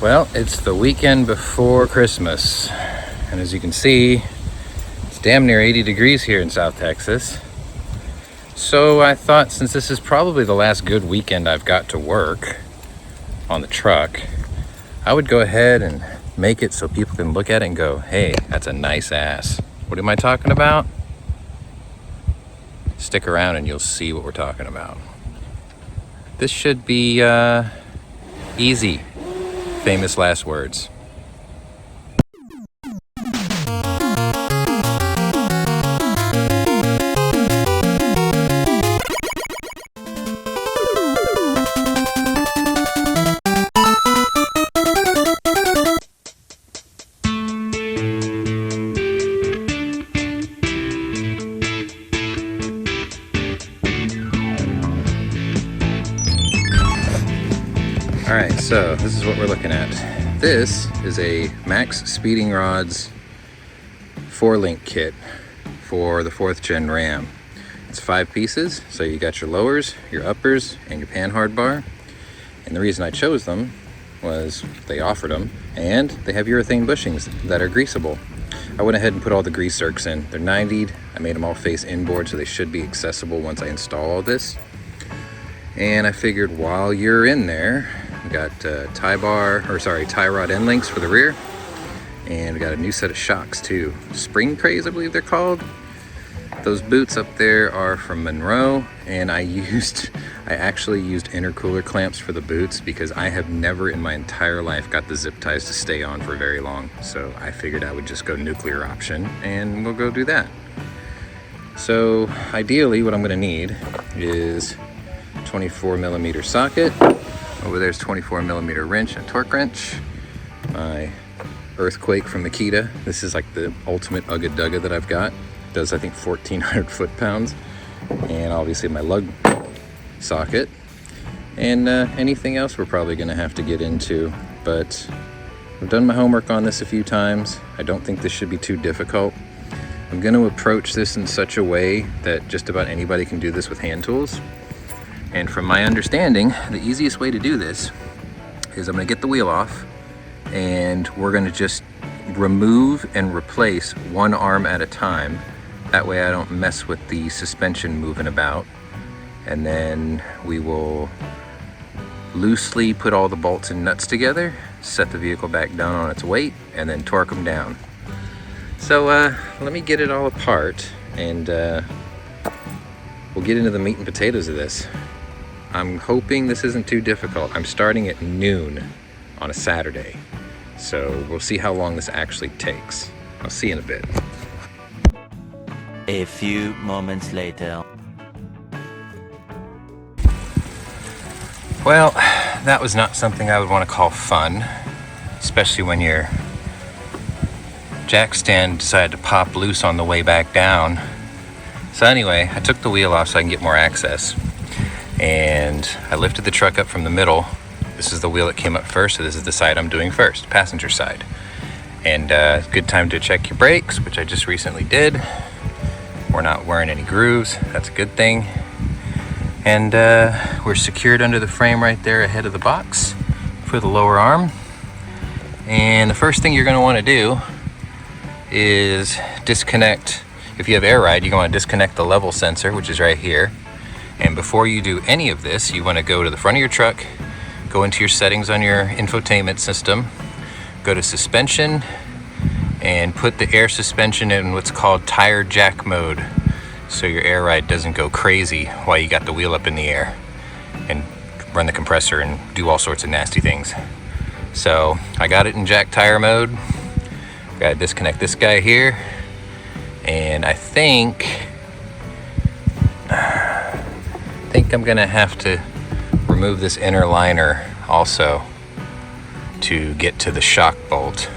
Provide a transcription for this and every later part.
Well, it's the weekend before Christmas, and as you can see, it's damn near 80 degrees here in South Texas. So I thought, since this is probably the last good weekend I've got to work on the truck, I would go ahead and make it so people can look at it and go, hey, that's a nice ass. What am I talking about? Stick around and you'll see what we're talking about. This should be easy. Famous last words. All right, so this is what we're looking at. This is a MaxpeedingRods 4-link kit for the 4th gen Ram. It's 5 pieces, so you got your lowers, your uppers, and your panhard bar. And the reason I chose them was they offered them, and they have urethane bushings that are greasable. I went ahead and put all the grease zerks in. They're 90'd. I made them all face inboard, so they should be accessible once I install all this. And I figured while you're in there, we got tie rod end links for the rear, and we got a new set of shocks too. Spring Praise, I believe they're called. Those boots up there are from Monroe, and I actually used intercooler clamps for the boots because I have never in my entire life got the zip ties to stay on for very long. So I figured I would just go nuclear option, and we'll go do that. So ideally what I'm gonna need is 24mm socket. Over there's 24mm wrench and torque wrench. My Earthquake from Makita. This is like the ultimate Ugga Dugga that I've got. Does, I think, 1,400 foot-pounds. And obviously my lug socket. And anything else we're probably gonna have to get into. But I've done my homework on this a few times. I don't think this should be too difficult. I'm gonna approach this in such a way that just about anybody can do this with hand tools. And from my understanding, the easiest way to do this is I'm gonna get the wheel off, and we're gonna just remove and replace one arm at a time. That way I don't mess with the suspension moving about. And then we will loosely put all the bolts and nuts together, set the vehicle back down on its weight, and then torque them down. So let me get it all apart, and we'll get into the meat and potatoes of this. I'm hoping this isn't too difficult. I'm starting at noon on a Saturday, so we'll see how long this actually takes. I'll see you in a bit. A few moments later. Well, that was not something I would want to call fun, especially when your jack stand decided to pop loose on the way back down. So anyway, I took the wheel off so I can get more access. And I lifted the truck up from the middle. This is the wheel that came up first, so this is the side I'm doing first, passenger side. And good time to check your brakes, which I just recently did. We're not wearing any grooves, that's a good thing. And we're secured under the frame right there ahead of the box for the lower arm. And the first thing you're gonna wanna do is disconnect. If you have air ride, you're gonna disconnect the level sensor, which is right here. And before you do any of this, you want to go to the front of your truck, go into your settings on your infotainment system, go to suspension, and put the air suspension in what's called tire jack mode, so your air ride doesn't go crazy while you got the wheel up in the air and run the compressor and do all sorts of nasty things. So I got it in jack tire mode. Got to disconnect this guy here, and I think I'm gonna have to remove this inner liner also to get to the shock bolt.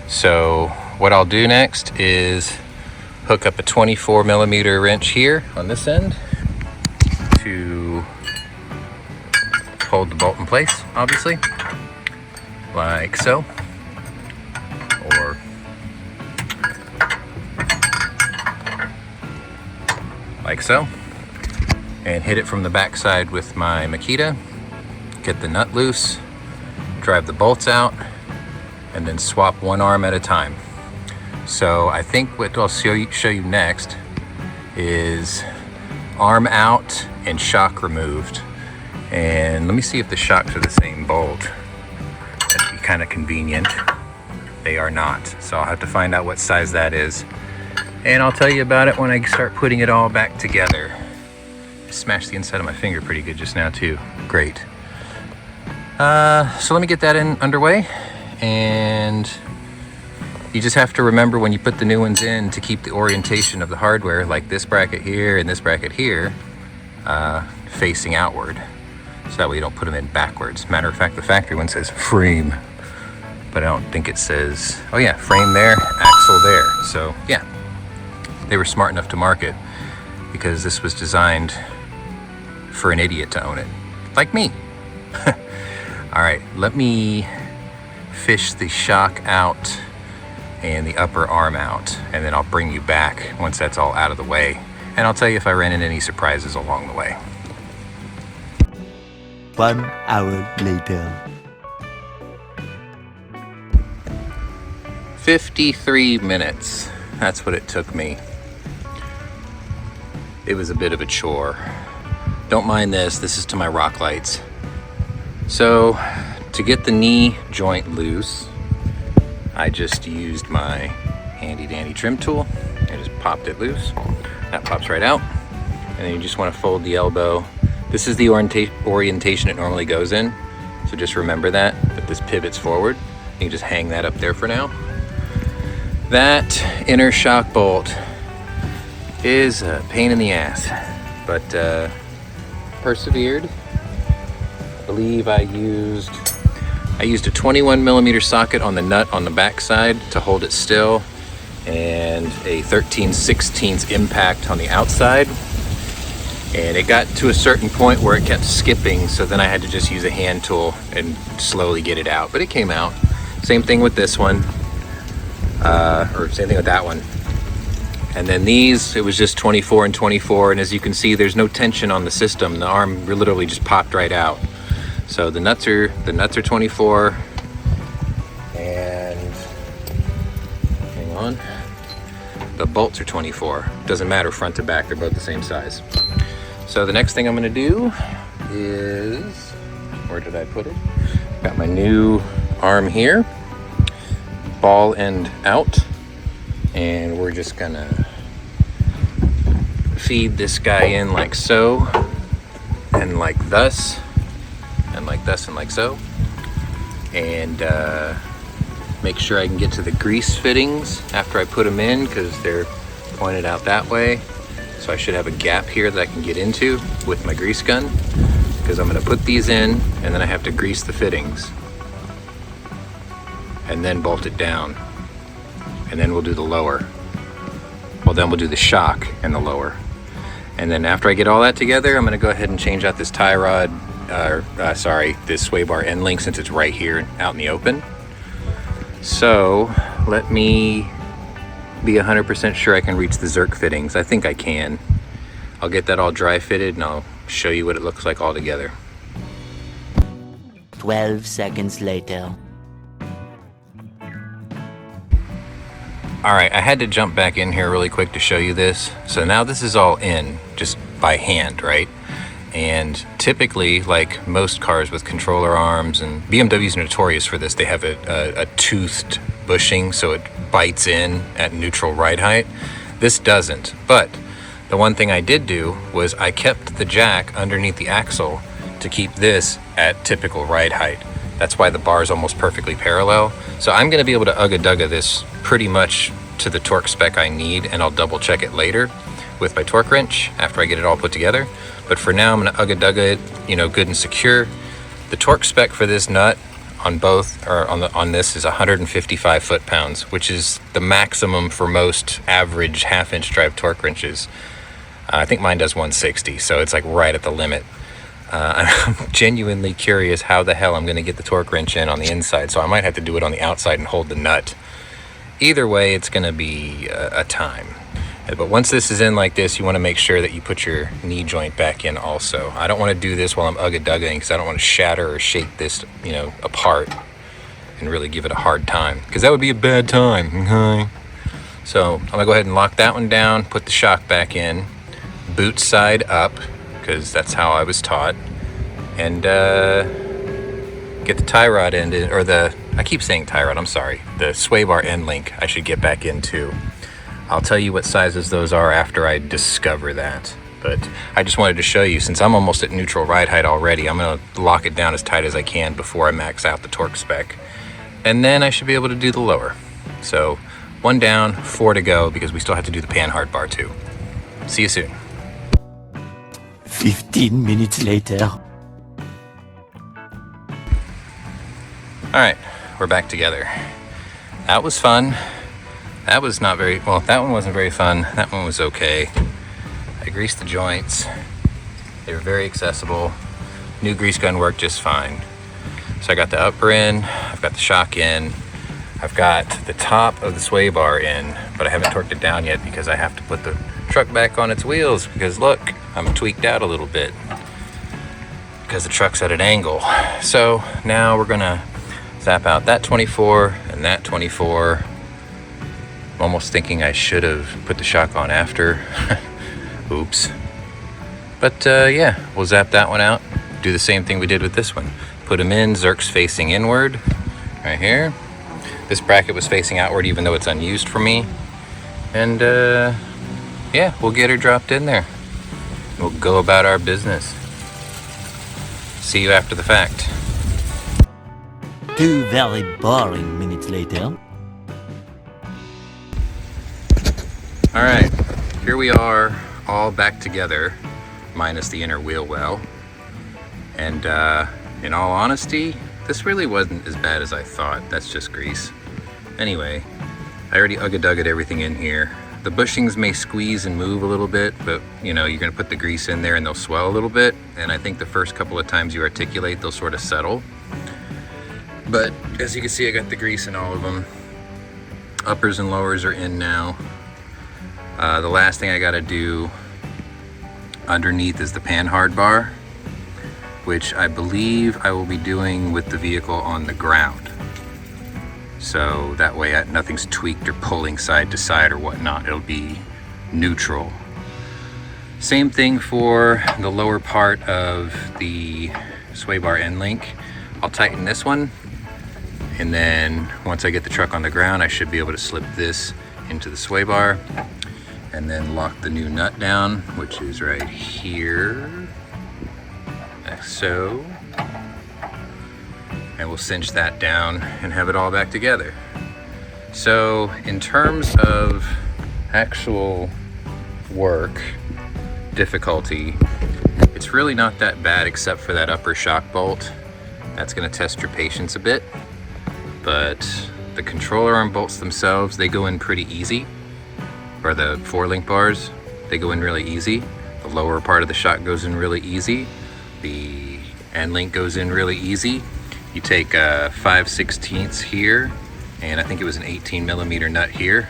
So what I'll do next is hook up a 24mm wrench here on this end to hold the bolt in place, obviously, like so, or like so. And hit it from the back side with my Makita, get the nut loose, drive the bolts out, and then swap one arm at a time. So I think what I'll show you next is arm out and shock removed. And let me see if the shocks are the same bolt. That'd be kind of convenient. They are not. So I'll have to find out what size that is. And I'll tell you about it when I start putting it all back together. Smashed the inside of my finger pretty good just now too. Great. So let me get that underway. And you just have to remember when you put the new ones in to keep the orientation of the hardware, like this bracket here and this bracket here, facing outward. So that way you don't put them in backwards. Matter of fact, the factory one says frame, but I don't think it says, oh yeah, frame there, axle there. So yeah, they were smart enough to market because this was designed for an idiot to own it, like me. All right, let me fish the shock out and the upper arm out, and then I'll bring you back once that's all out of the way, and I'll tell you if I ran into any surprises along the way. 1 hour later. 53 minutes. That's what it took me. It was a bit of a chore. Don't mind this. This is to my rock lights. So, to get the knee joint loose, I just used my handy dandy trim tool and just popped it loose. That pops right out. And then you just want to fold the elbow. This is the orientation it normally goes in. So just remember that this pivots forward. You can just hang that up there for now. That inner shock bolt is a pain in the ass, but persevered. I believe I used a 21 millimeter socket on the nut on the back side to hold it still, and a 13/16 impact on the outside. And it got to a certain point where it kept skipping, so then I had to just use a hand tool and slowly get it out. But it came out. Same thing with this one, or same thing with that one. And then these, it was just 24 and 24, and as you can see, there's no tension on the system. The arm literally just popped right out. So the nuts are 24, and hang on, the bolts are 24. Doesn't matter front to back, they're both the same size. So the next thing I'm gonna do is, where did I put it? Got my new arm here, ball end out, and we're just gonna feed this guy in like so, and like thus, and like this, and like so, and make sure I can get to the grease fittings after I put them in, because they're pointed out that way. So I should have a gap here that I can get into with my grease gun, because I'm going to put these in and then I have to grease the fittings and then bolt it down, and then we'll do the lower. Well, then we'll do the shock and the lower. And then after I get all that together, I'm going to go ahead and change out this tie rod, this sway bar end link, since it's right here out in the open. So let me be 100% sure I can reach the Zerk fittings. I think I can. I'll get that all dry fitted and I'll show you what it looks like all together. 12 seconds later. All right, I had to jump back in here really quick to show you this. So now this is all in just by hand, right? And typically, like most cars with controller arms, and BMW's notorious for this, they have a toothed bushing, so it bites in at neutral ride height. This doesn't, but the one thing I did do was I kept the jack underneath the axle to keep this at typical ride height. That's why the bar is almost perfectly parallel. So I'm gonna be able to ugga-dugga this pretty much to the torque spec I need, and I'll double check it later with my torque wrench after I get it all put together. But for now, I'm gonna ugga-dugga it, good and secure. The torque spec for this nut on both, or on this, is 155 foot-pounds, which is the maximum for most average half-inch drive torque wrenches. I think mine does 160, so it's like right at the limit. I'm genuinely curious how the hell I'm gonna get the torque wrench in on the inside, so I might have to do it on the outside and hold the nut. Either way, it's gonna be a time. But once this is in like this, you want to make sure that you put your knee joint back in also. I don't want to do this while I'm ugga-duggaing because I don't want to shatter or shake this, you know, apart and really give it a hard time, because that would be a bad time, okay? So I'm gonna go ahead and lock that one down, put the shock back in, boot side up, because that's how I was taught, and get the tie rod end in, or I keep saying tie rod, I'm sorry, the sway bar end link I should get back into. I'll tell you what sizes those are after I discover that. But I just wanted to show you, since I'm almost at neutral ride height already, I'm gonna lock it down as tight as I can before I max out the torque spec. And then I should be able to do the lower. So 1 down, 4 to go, because we still have to do the panhard bar too. See you soon. 15 minutes later. All right, we're back together. That was fun. That was not very, well, that one wasn't very fun. That one was okay. I greased the joints. They were very accessible. New grease gun worked just fine. So I got the upper in, I've got the shock in, I've got the top of the sway bar in, but I haven't torqued it down yet because I have to put the truck back on its wheels, because look, I'm tweaked out a little bit because the truck's at an angle. So now we're gonna zap out that 24 and that 24. I'm almost thinking I should have put the shock on after. Oops. But yeah, we'll zap that one out. Do the same thing we did with this one. Put them in, Zerk's facing inward, right here. This bracket was facing outward even though it's unused for me. And yeah, we'll get her dropped in there. We'll go about our business. See you after the fact. 2 very boring minutes later. All right, here we are, all back together, minus the inner wheel well. And in all honesty, this really wasn't as bad as I thought. That's just grease. Anyway, I already ugga-duggaed everything in here. The bushings may squeeze and move a little bit, but you know, you're gonna put the grease in there and they'll swell a little bit. And I think the first couple of times you articulate, they'll sort of settle. But as you can see, I got the grease in all of them. Uppers and lowers are in now. The last thing I gotta do underneath is the panhard bar, which I believe I will be doing with the vehicle on the ground. So that way nothing's tweaked or pulling side to side or whatnot. It'll be neutral. Same thing for the lower part of the sway bar end link. I'll tighten this one, and then once I get the truck on the ground, I should be able to slip this into the sway bar and then lock the new nut down, which is right here, like so. And we'll cinch that down and have it all back together. So in terms of actual work, difficulty, it's really not that bad except for that upper shock bolt. That's gonna test your patience a bit, but the controller arm bolts themselves, they go in pretty easy. Or the 4-link bars, they go in really easy. The lower part of the shock goes in really easy. The end link goes in really easy. You take 5/16 here, and I think it was an 18mm nut here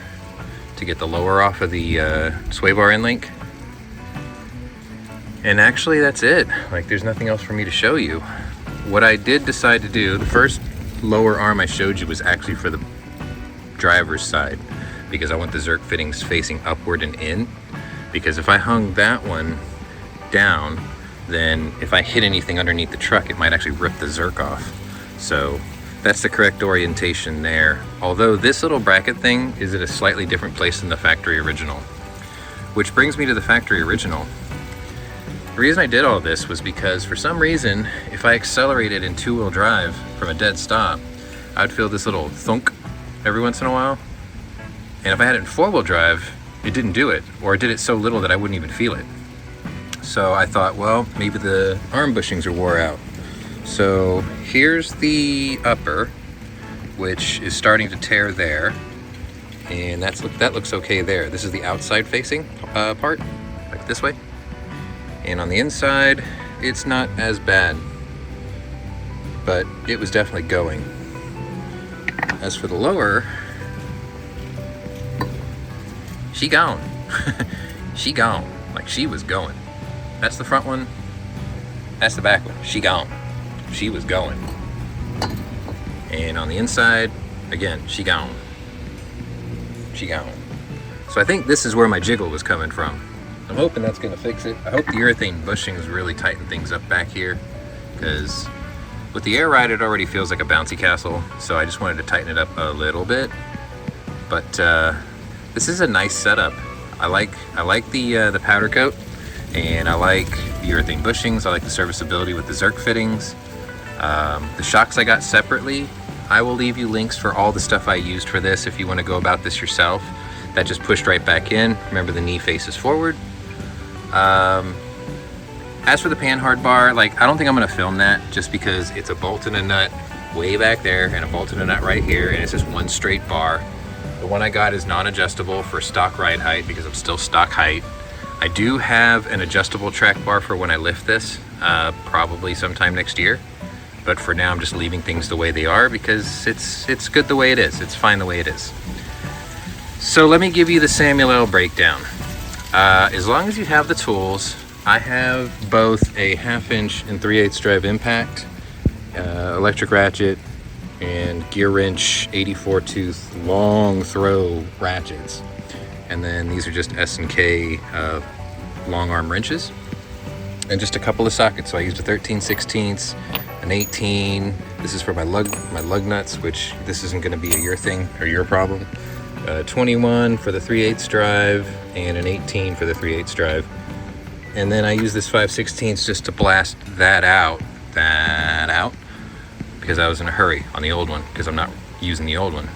to get the lower off of the sway bar end link. And actually that's it. Like, there's nothing else for me to show you. What I did decide to do, the first lower arm I showed you was actually for the driver's side, because I want the Zerk fittings facing upward and in. Because if I hung that one down, then if I hit anything underneath the truck, it might actually rip the Zerk off. So that's the correct orientation there. Although this little bracket thing is at a slightly different place than the factory original. Which brings me to the factory original. The reason I did all this was because for some reason, if I accelerated in 2-wheel drive from a dead stop, I'd feel this little thunk every once in a while. And if I had it in 4-wheel drive, it didn't do it, or it did it so little that I wouldn't even feel it. So I thought, well, maybe the arm bushings are wore out. So here's the upper, which is starting to tear there. And that looks okay there. This is the outside facing part, like this way. And on the inside, it's not as bad, but it was definitely going. As for the lower, she gone. She gone. Like, she was going. That's the front one. That's the back one. She gone. She was going. And on the inside, again, she gone. She gone. So I think this is where my jiggle was coming from. I'm hoping that's gonna fix it. I hope the urethane bushings really tighten things up back here, because with the air ride, it already feels like a bouncy castle. So I just wanted to tighten it up a little bit. But this is a nice setup. I like the powder coat, and I like the urethane bushings. I like the serviceability with the Zerk fittings. The shocks I got separately. I will leave you links for all the stuff I used for this if you want to go about this yourself. That just pushed right back in. Remember, the knee faces forward. As for the panhard bar, like, I don't think I'm gonna film that, just because it's a bolt and a nut way back there and a bolt and a nut right here, and it's just one straight bar. The one I got is non-adjustable for stock ride height because I'm still stock height. I do have an adjustable track bar for when I lift this, probably sometime next year. But for now, I'm just leaving things the way they are because it's good the way it is. It's fine the way it is. So let me give you the Samuel L. breakdown. As long as you have the tools, I have both a 1/2" and 3/8 drive impact, electric ratchet, and gear wrench 84 tooth long throw ratchets. And then these are just S&K long arm wrenches, and just a couple of sockets. So I used a 13/16, an 18. This is for my lug nuts, which this isn't going to be your thing or your problem. 21 for the 3/8 drive, and an 18 for the 3/8 drive. And then I use this 5/16 just to blast that out, because I was in a hurry on the old one, because I'm not using the old one.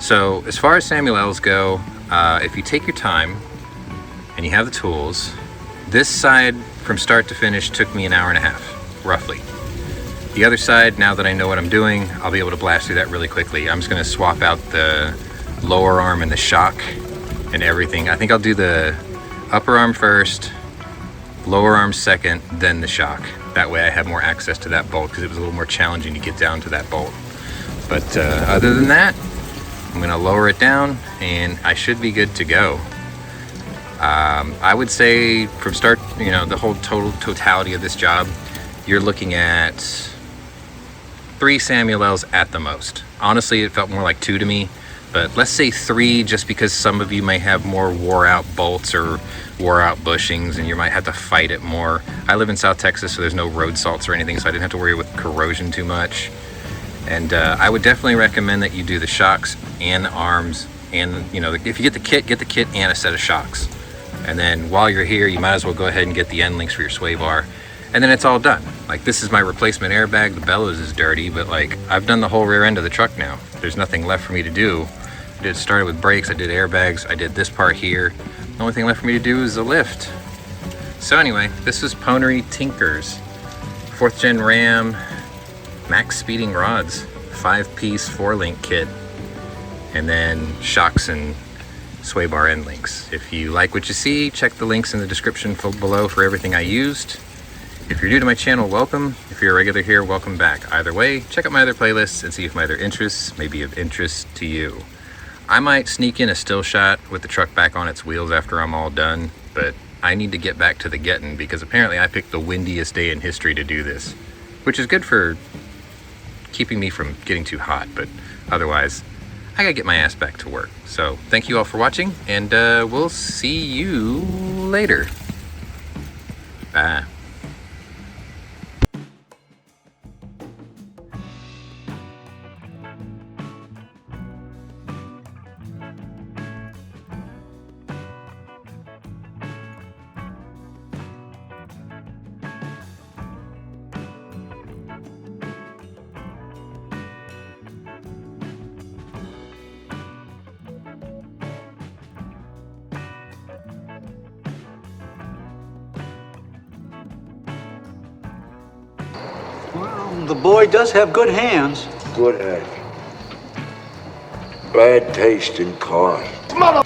So as far as Samuel L's go, if you take your time and you have the tools, this side from start to finish took me an hour and a half, roughly. The other side, now that I know what I'm doing, I'll be able to blast through that really quickly. I'm just gonna swap out the lower arm and the shock and everything. I think I'll do the upper arm first, lower arm second, then the shock. That way I have more access to that bolt, because it was a little more challenging to get down to that bolt. But other than that, I'm gonna lower it down and I should be good to go. I would say from start, the whole totality of this job, you're looking at 3 Samuel L's at the most. Honestly, it felt more like 2 to me, but let's say 3, just because some of you may have more wore out bolts or wore out bushings and you might have to fight it more. I live in South Texas, so there's no road salts or anything, so I didn't have to worry with corrosion too much. And I would definitely recommend that you do the shocks and the arms, and if you get the kit and a set of shocks. And then while you're here, you might as well go ahead and get the end links for your sway bar, and then it's all done. Like, this is my replacement airbag. The bellows is dirty, but like, I've done the whole rear end of the truck now. There's nothing left for me to do. I started with brakes, I did airbags, I did this part here. The only thing left for me to do is the lift. So anyway, this is Pwnery Tinkers 4th Gen Ram MaxpeedingRods 5-piece 4-link kit, and then shocks and sway bar end links. If you like what you see, check the links in the description below for everything I used. If you're new to my channel, welcome. If you're a regular here, welcome back. Either way, check out my other playlists and see if my other interests may be of interest to you. I might sneak in a still shot with the truck back on its wheels after I'm all done, but I need to get back to the getting, because apparently I picked the windiest day in history to do this, which is good for keeping me from getting too hot, but otherwise I gotta get my ass back to work. So thank you all for watching, and we'll see you later. Bye. Well, the boy does have good hands. Good head. Bad taste in cars. Mother